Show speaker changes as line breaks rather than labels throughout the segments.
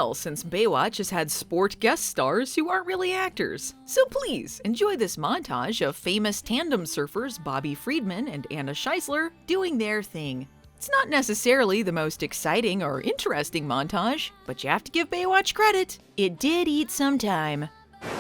while since Baywatch has had sport guest stars who aren't really actors. So please, enjoy this montage of famous tandem surfers Bobby Friedman and Anna Shisler doing their thing. It's not necessarily the most exciting or interesting montage, but you have to give Baywatch credit. It did eat some time.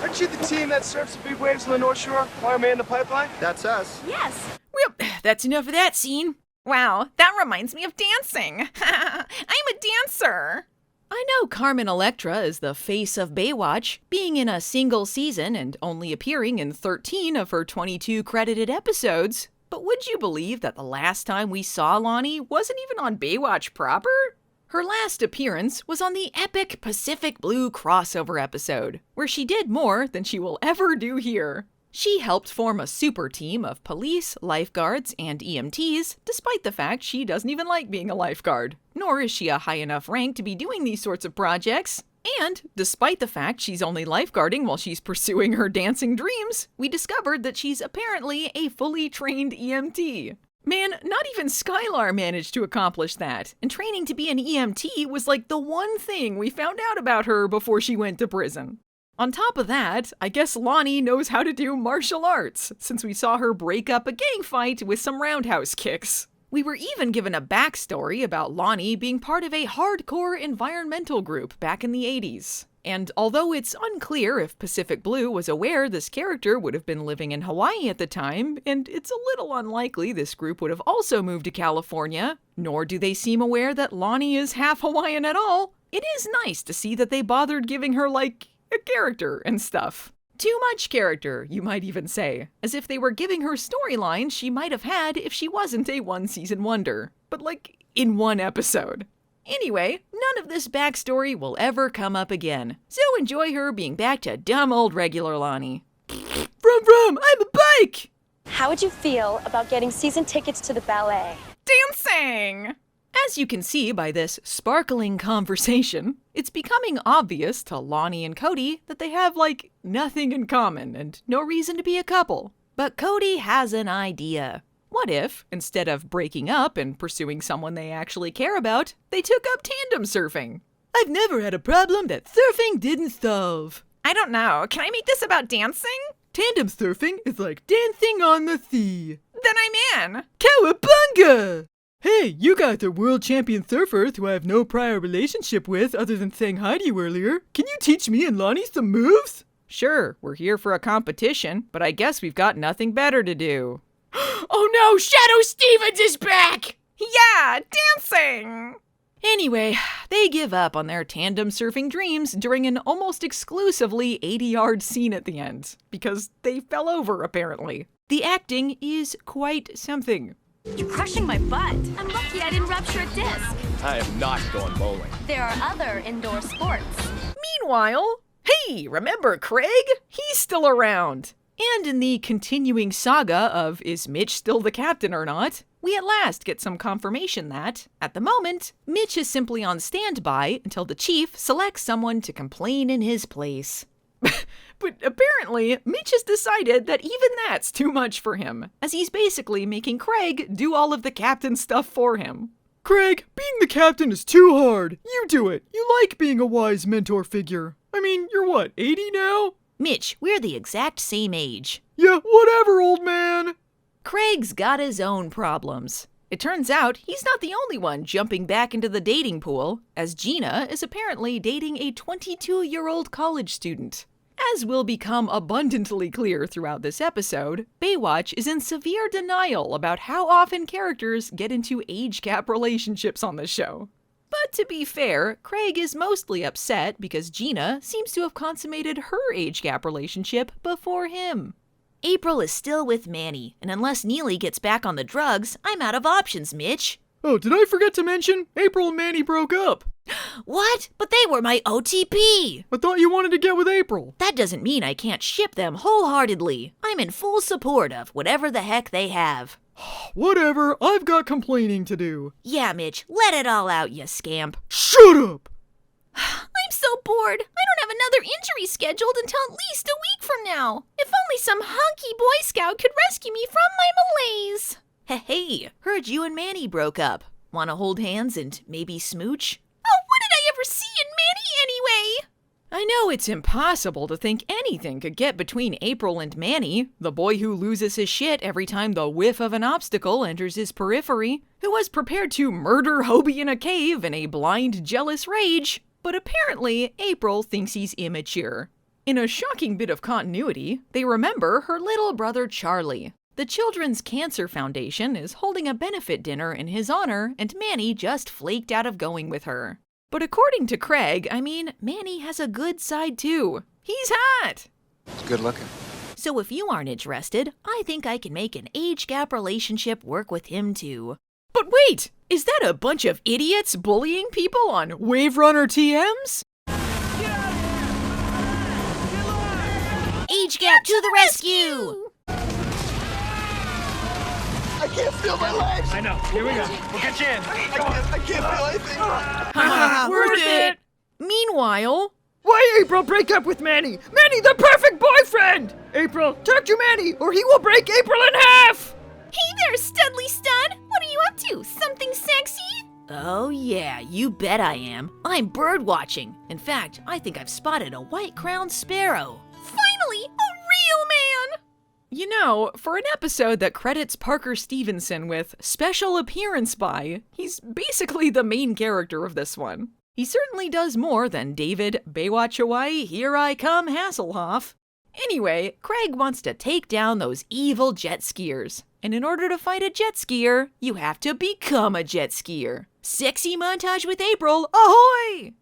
Aren't you the team that surfs the big waves on the North Shore? Fireman in the pipeline?
That's us.
Yes.
Well, that's enough of that scene.
Wow, that reminds me of dancing. I'm a dancer.
I know Carmen Electra is the face of Baywatch, being in a single season and only appearing in 13 of her 22 credited episodes. But would you believe that the last time we saw Lonnie wasn't even on Baywatch proper? Her last appearance was on the epic Pacific Blue crossover episode, where she did more than she will ever do here. She helped form a super team of police, lifeguards, and EMTs, despite the fact she doesn't even like being a lifeguard, nor is she a high enough rank to be doing these sorts of projects. And, despite the fact she's only lifeguarding while she's pursuing her dancing dreams, we discovered that she's apparently a fully trained EMT. Man, not even Skylar managed to accomplish that, and training to be an EMT was like the one thing we found out about her before she went to prison. On top of that, I guess Lonnie knows how to do martial arts, since we saw her break up a gang fight with some roundhouse kicks. We were even given a backstory about Lonnie being part of a hardcore environmental group back in the 80s. And although it's unclear if Pacific Blue was aware this character would have been living in Hawaii at the time, and it's a little unlikely this group would have also moved to California, nor do they seem aware that Lonnie is half Hawaiian at all, it is nice to see that they bothered giving her, like, a character and stuff. Too much character, you might even say, as if they were giving her storylines she might have had if she wasn't a one-season wonder, but like, in one episode. Anyway, none of this backstory will ever come up again, so enjoy her being back to dumb old regular Lonnie. Vroom, I'm a bike!
How would you feel about getting season tickets to the ballet?
Dancing!
As you can see by this sparkling conversation, it's becoming obvious to Lonnie and Cody that they have, like, nothing in common and no reason to be a couple. But Cody has an idea. What if, instead of breaking up and pursuing someone they actually care about, they took up tandem surfing? I've never had a problem that surfing didn't solve.
I don't know. Can I make this about dancing?
Tandem surfing is like dancing on the sea.
Then I'm in.
Cowabunga! Hey, you guys are world champion surfers who I have no prior relationship with other than saying hi to you earlier. Can you teach me and Lonnie some moves? Sure, we're here for a competition, but I guess we've got nothing better to do. Oh no, Shadow Stevens is back!
Yeah, dancing!
Anyway, they give up on their tandem surfing dreams during an almost exclusively 80-yard scene at the end, because they fell over, apparently. The acting is quite something.
You're crushing my butt. I'm lucky I didn't rupture a disc.
I am not going bowling.
There are other indoor sports.
Meanwhile, hey, remember Craig? He's still around. And in the continuing saga of is Mitch still the captain or not, we at last get some confirmation that, at the moment, Mitch is simply on standby until the chief selects someone to complain in his place. But apparently, Mitch has decided that even that's too much for him, as he's basically making Craig do all of the captain stuff for him. Craig, being the captain is too hard. You do it. You like being a wise mentor figure. I mean, you're what, 80 now? Mitch, we're the exact same age. Yeah, whatever, old man. Craig's got his own problems. It turns out he's not the only one jumping back into the dating pool, as Gina is apparently dating a 22-year-old college student. As will become abundantly clear throughout this episode, Baywatch is in severe denial about how often characters get into age gap relationships on the show. But to be fair, Craig is mostly upset because Gina seems to have consummated her age gap relationship before him. April is still with Manny, and unless Neely gets back on the drugs, I'm out of options, Mitch. Oh, did I forget to mention? April and Manny broke up. What? But they were my OTP! I thought you wanted to get with April. That doesn't mean I can't ship them wholeheartedly. I'm in full support of whatever the heck they have. Whatever, I've got complaining to do. Yeah, Mitch, let it all out, you scamp. Shut up!
I'm so bored. I don't have another injury scheduled until at least a week from now. If only some hunky Boy Scout could rescue me from my malaise.
Hey, heard you and Manny broke up. Wanna hold hands and maybe smooch?
Oh, what did I ever see in Manny anyway?
I know it's impossible to think anything could get between April and Manny, the boy who loses his shit every time the whiff of an obstacle enters his periphery, who was prepared to murder Hobie in a cave in a blind, jealous rage. But apparently, April thinks he's immature. In a shocking bit of continuity, they remember her little brother Charlie. The Children's Cancer Foundation is holding a benefit dinner in his honor, and Manny just flaked out of going with her. But according to Craig, Manny has a good side too. He's hot!
It's good looking.
So if you aren't interested, I think I can make an age gap relationship work with him too. But wait! Is that a bunch of idiots bullying people on Wave Runner TMs?
Age gap to the rescue!
I can't feel my legs.
I know. Here we go. We'll get you in.
I can't feel anything.
Worth it! Meanwhile,
Why April break up with Manny? Manny, the perfect boyfriend! April, talk to Manny or he will break April in half!
Hey there, Studley Stud! What are you up to? Something sexy?
oh yeah, you bet I am. I'm bird watching. In fact, I think I've spotted a white-crowned sparrow.
Finally, a real man!
You know, for an episode that credits Parker Stevenson with special appearance by, he's basically the main character of this one. He certainly does more than David Baywatch Hawaii, Here I Come Hasselhoff. Anyway, Craig wants to take down those evil jet skiers. And in order to fight a jet skier, you have to become a jet skier. Sexy montage with April, ahoy!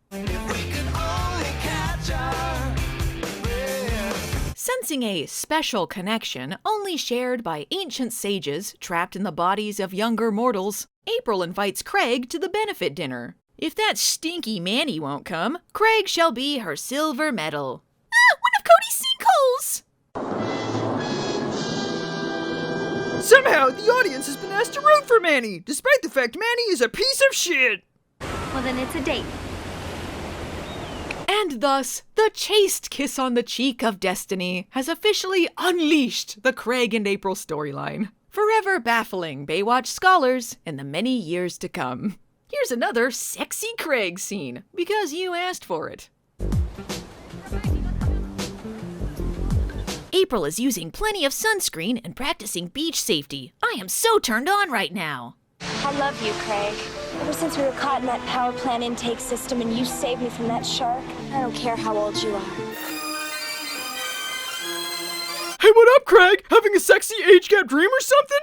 Sensing a special connection only shared by ancient sages trapped in the bodies of younger mortals, April invites Craig to the benefit dinner. If that stinky Manny won't come, Craig shall be her silver medal.
Ah, one of Cody's sinkholes!
Somehow, the audience has been asked to root for Manny, despite the fact Manny is a piece of shit!
Well, then it's a date.
And thus, the chaste kiss on the cheek of destiny has officially unleashed the Craig and April storyline, forever baffling Baywatch scholars in the many years to come. Here's another sexy Craig scene, because you asked for it. April is using plenty of sunscreen and practicing beach safety. I am so turned on right now.
I love you, Craig. Ever since we were caught in that power plant intake system and you saved me from that shark, I don't care how old you are.
Hey, what up, Craig? Having a sexy age gap dream or something?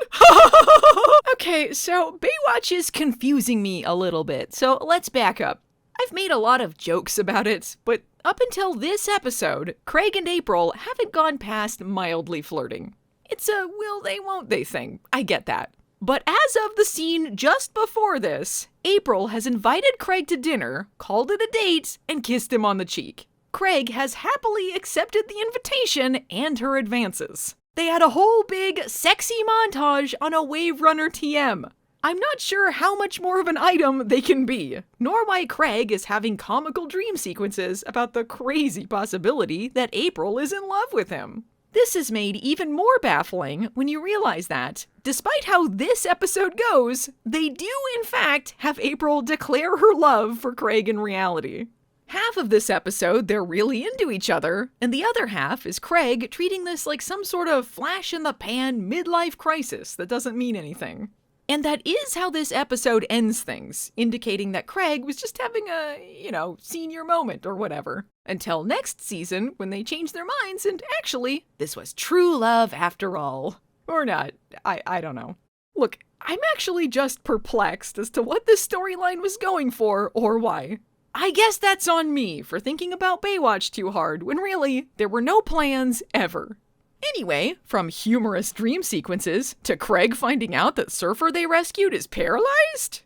Okay, so Baywatch is confusing me a little bit, so let's back up. I've made a lot of jokes about it, but up until this episode, Craig and April haven't gone past mildly flirting. It's a will they, won't they thing. I get that. But as of the scene just before this, April has invited Craig to dinner, called it a date, and kissed him on the cheek. Craig has happily accepted the invitation and her advances. They had a whole big sexy montage on a Wave Runner TM. I'm not sure how much more of an item they can be, nor why Craig is having comical dream sequences about the crazy possibility that April is in love with him. This is made even more baffling when you realize that, despite how this episode goes, they do in fact have April declare her love for Craig in reality. Half of this episode, they're really into each other, and the other half is Craig treating this like some sort of flash-in-the-pan midlife crisis that doesn't mean anything. And that is how this episode ends things, indicating that Craig was just having a, senior moment or whatever. Until next season, when they change their minds and actually, this was true love after all. Or not, I don't know. Look, I'm actually just perplexed as to what this storyline was going for or why. I guess that's on me for thinking about Baywatch too hard when really, there were no plans ever. Anyway, from humorous dream sequences to Craig finding out that surfer they rescued is paralyzed?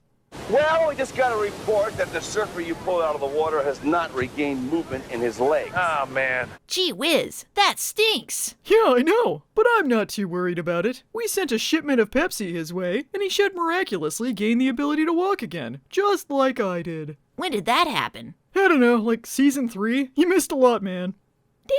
Well, we just got a report that the surfer you pulled out of the water has not regained movement in his legs.
Oh, man.
Gee whiz, that stinks.
Yeah, I know, but I'm not too worried about it. We sent a shipment of Pepsi his way, and he should miraculously gain the ability to walk again, just like I did.
When did that happen?
I don't know, like season 3? You missed a lot, man.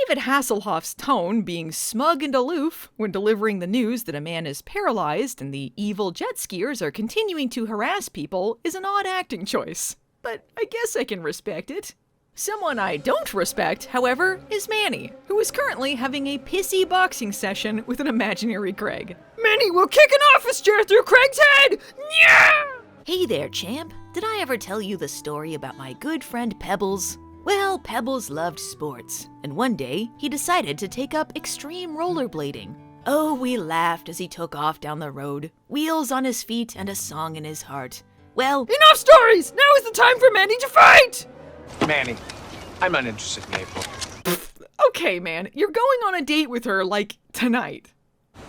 David Hasselhoff's tone being smug and aloof when delivering the news that a man is paralyzed and the evil jet skiers are continuing to harass people is an odd acting choice. but I guess I can respect it. Someone I don't respect, however, is Manny, who is currently having a pissy boxing session with an imaginary Craig.
Manny will kick an office chair through Craig's head! Yeah!
Hey there, champ. Did I ever tell you the story about my good friend Pebbles? Well, Pebbles loved sports, and one day he decided to take up extreme rollerblading. Oh, we laughed as he took off down the road, wheels on his feet and a song in his heart. Well,
enough stories! Now is the time for Manny to fight!
Manny, I'm not interested in April.
Okay, man, you're going on a date with her, like, tonight.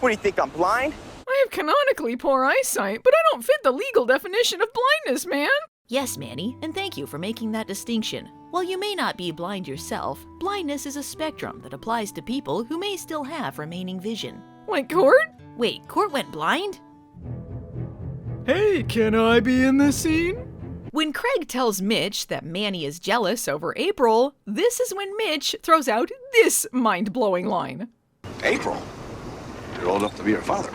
What do you think, I'm blind?
I have canonically poor eyesight, but I don't fit the legal definition of blindness, man.
Yes, Manny, and thank you for making that distinction. While you may not be blind yourself, blindness is a spectrum that applies to people who may still have remaining vision.
Like Court?
Wait, Court went blind?
Hey, can I be in this scene?
When Craig tells Mitch that Manny is jealous over April, this is when Mitch throws out this mind-blowing line.
April? You're old enough to be her father.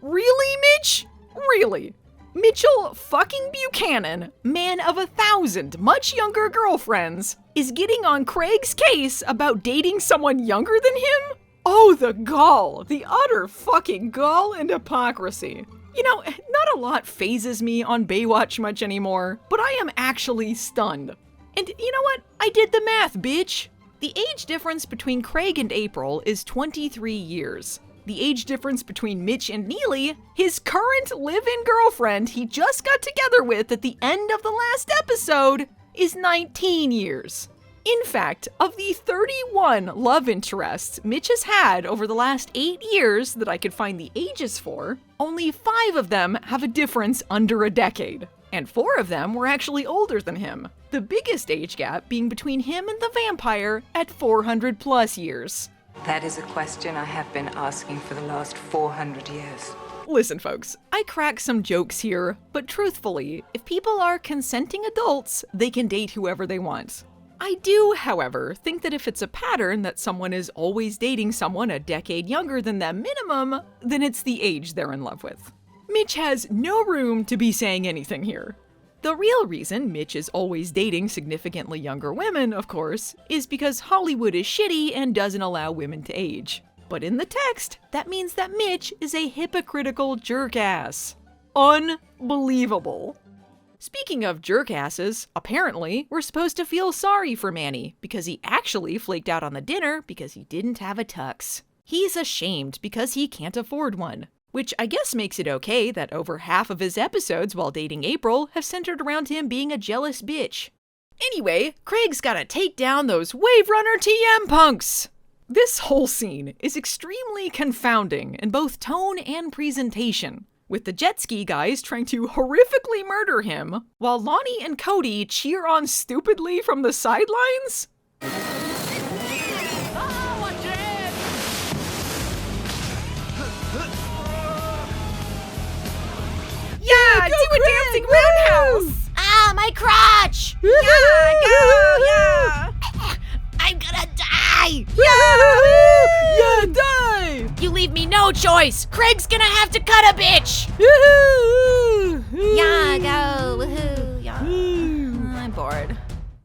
Really, Mitch? Really? Mitchell fucking Buchanan, man of 1,000 much younger girlfriends, is getting on Craig's case about dating someone younger than him? Oh, the gall, the utter fucking gall and hypocrisy. You know, not a lot phases me on Baywatch much anymore, but I am actually stunned. And you know what? I did the math, bitch. The age difference between Craig and April is 23 years. The age difference between Mitch and Neely, his current live-in girlfriend he just got together with at the end of the last episode, is 19 years. In fact, of the 31 love interests Mitch has had over the last 8 years that I could find the ages for, only 5 of them have a difference under a decade. And 4 of them were actually older than him, the biggest age gap being between him and the vampire at 400 plus years.
That is a question I have been asking for the last 400 years.
Listen, folks, I crack some jokes here, but truthfully, if people are consenting adults, they can date whoever they want. I do, however, think that if it's a pattern that someone is always dating someone a decade younger than them minimum, then it's the age they're in love with. Mitch has no room to be saying anything here. The real reason Mitch is always dating significantly younger women, of course, is because Hollywood is shitty and doesn't allow women to age. But in the text, that means that Mitch is a hypocritical jerk-ass. Unbelievable. Speaking of jerk-asses, apparently, we're supposed to feel sorry for Manny because he actually flaked out on the dinner because he didn't have a tux. He's ashamed because he can't afford one. Which I guess makes it okay that over half of his episodes while dating April have centered around him being a jealous bitch. Anyway, Craig's gotta take down those Wave Runner TM punks! This whole scene is extremely confounding in both tone and presentation, with the jet ski guys trying to horrifically murder him, while Lonnie and Cody cheer on stupidly from the sidelines. Yeah, do a dancing roundhouse!
Ah, my crotch!
Yeah, go, yeah!
I'm gonna die!
Yeah, die!
You leave me no choice! Craig's gonna have to cut a bitch! Yeah, go, woohoo, yeah. I'm bored.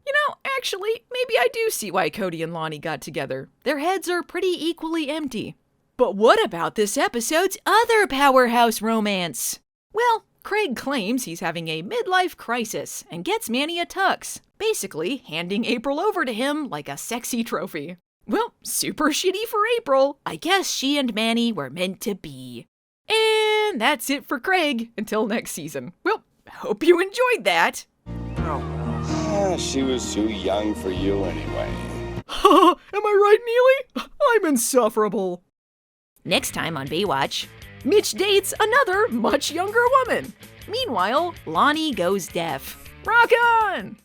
You know, actually, maybe I do see why Cody and Lonnie got together. Their heads are pretty equally empty. But what about this episode's other powerhouse romance? Well, Craig claims he's having a midlife crisis and gets Manny a tux, basically handing April over to him like a sexy trophy. Well, super shitty for April. I guess she and Manny were meant to be. And that's it for Craig until next season. Well, hope you enjoyed that.
She was too young for you anyway.
Am I right, Neely? I'm insufferable.
Next time on Baywatch, Mitch dates another much younger woman. Meanwhile, Lonnie goes deaf. Rock on!